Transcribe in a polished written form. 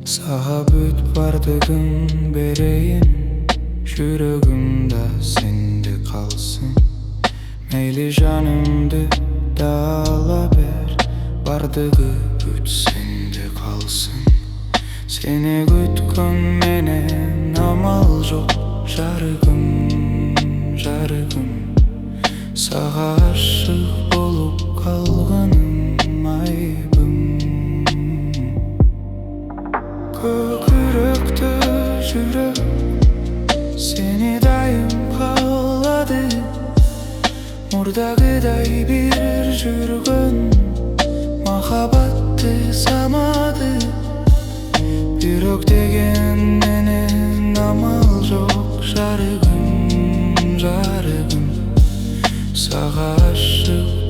Sağa büt bardığım bereyim, жүрөгümde sende kalsın. Meyli canımdı dağla ber, bardığı büt sende kalsın. Seni gütkün menen amal жоқ, жарыгым, жарыгым. Sağa aşık olup kalганым айыбым. Көкіректі жүрек seni dayım қалады. Мұрдағыдай bir жүргөн махаббатты самады. Бирок дегенменен амал жоқ, жарыгым, жарыгым. Сага ашык